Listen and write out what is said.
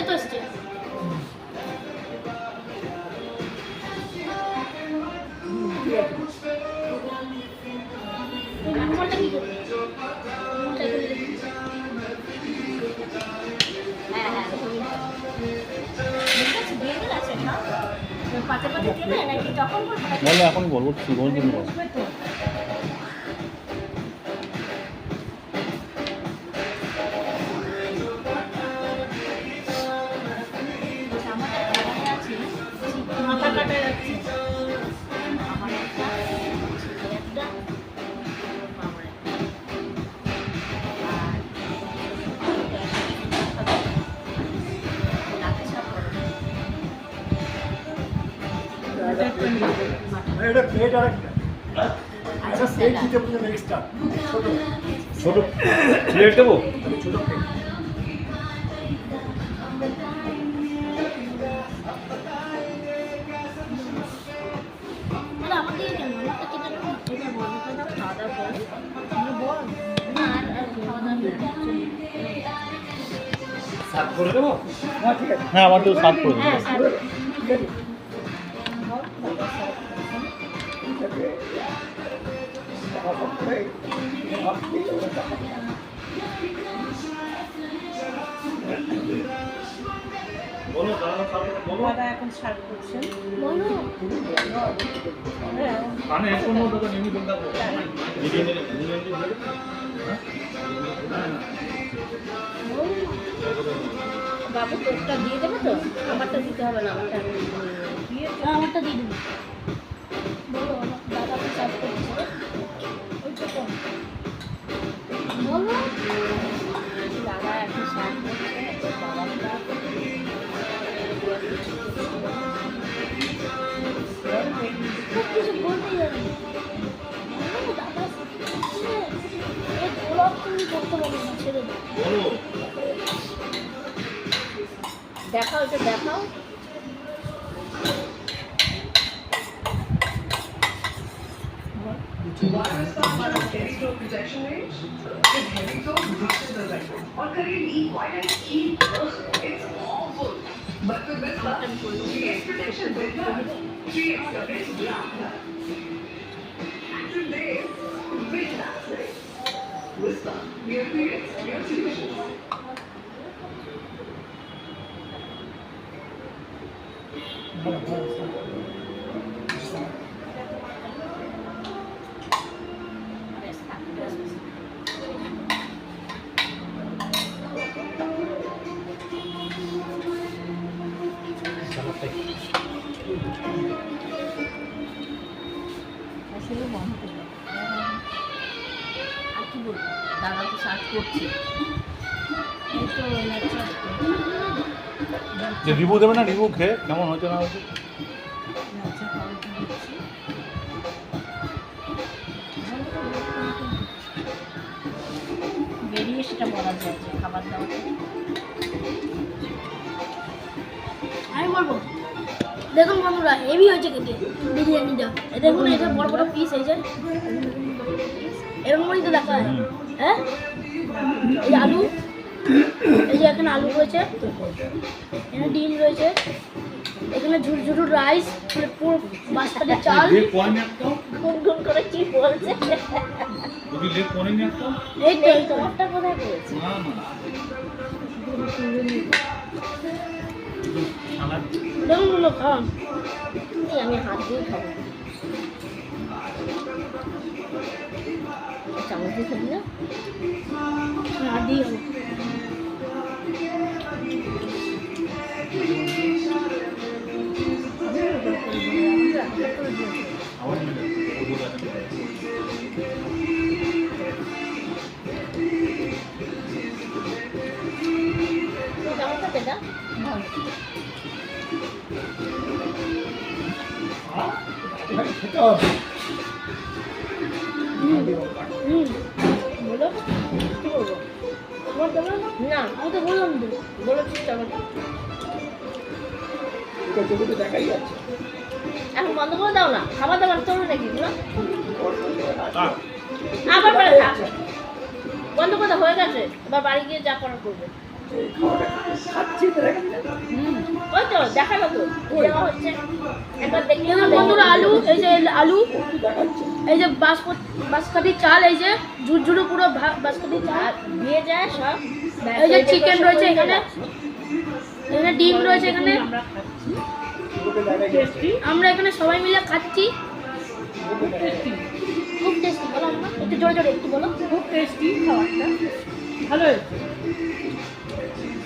এই তো এসছে। রুমালটা কি করবে? হ্যাঁ পাতে পাতে দেবে নাকি তখন বলো এখন বলবো কি বলবো তুমি বলো। মাথা কাটা যাচ্ছে আমার একটা এটা প্লেট আর একটা প্লেট দিতে বলছেন এক্সট্রা ছোট ছোট প্লেট দেবো। ছোট প্লেট আমাকে কেন আমাকে কেটে এটা বলতে দাও খাওয়া দাওয়া করে আমরা বল না আর খাওয়া দাওয়া সাত করে দেবো। হ্যাঁ ঠিক আছে হ্যাঁ আমার তো সাত করে দেবো। হ্যাঁ স্যার বলো দাদা বলো। দাদা এখন সার্ভ করছেন। বলো কানে এখন দাদা নিমি বলতে হবে। বাবু তোরটা দিয়ে দেবে তো আমারটা দিতে হবে না আমারটা আমারটা দিয়ে দেবো বলো দাদা তো চাপ করছে বলো দাদা এখন চাপ করছে বাবাটা খুব কিছু বলতেই যাবে দাদা এই গোলাপ তুমি করতে পারবে না ছেড়ে বলো দেখাও এটা দেখাও আর কি বলবো দাদা তো সার্চ করছে এই তো যে রিভিউ দেবে না রিভিউ খেয়ে কেমন হয়েছে না হয়েছে। বেরিয়ে সেটা বলা যায় যে খাবার দাবার আমি বলবো দেখুন বন্ধুরা হেভি হয়েছে খেতে বিরিয়ানিটা দেখুন এটা বড় বড় পিস হয়েছে এরকমই তো দেখা হয় হ্যাঁ এই আলু এই যে এখানে আলু রয়েছে এখানে ডিম রয়েছে এখানে ঝুরঝুরু রাইস পুরো বাঁশপাতা চাল গুন গুন করে কি বলছে এই তো এই তোমারটা কোথায় করেছে দেখুন বলো খান আমি হাত দিয়ে খাবো চামচ দিয়ে খাবি না হাত দিয়ে খাবো চামচটা খেতে হবে বলো কি বলবো তোমার দেবো না আমি তো বললাম তো বলো চেষ্টা করো এটা দেখাই যাচ্ছে এখন বন্ধ করে দাও না খাবার দাবার চলবে নাকি না আবার পরে থাক বন্ধ করে হয়ে গেছে এবার বাড়ি গিয়ে যা করার করবে খাচ্ছি তো দেখা ওই তো দেখালো তো দেওয়া হচ্ছে একবার দেখলে দেখুন বন্ধুরা আলু, এই যে আলু, এই যে বাঁশকাঠি চাল, এই যে ঝুরঝুরু পুরো বাঁশকাঠি চাল দিয়ে যায় সব এই যে চিকেন রয়েছে এখানে, এখানে ডিম রয়েছে এখানে, আমরা খাচ্ছি আমরা এখানে সবাই মিলে খাচ্ছি। খুব টেস্টি, বলো না একটু জোরে জোরে একটু বলো। খুব টেস্টি খাবারটা ভালো হয়েছে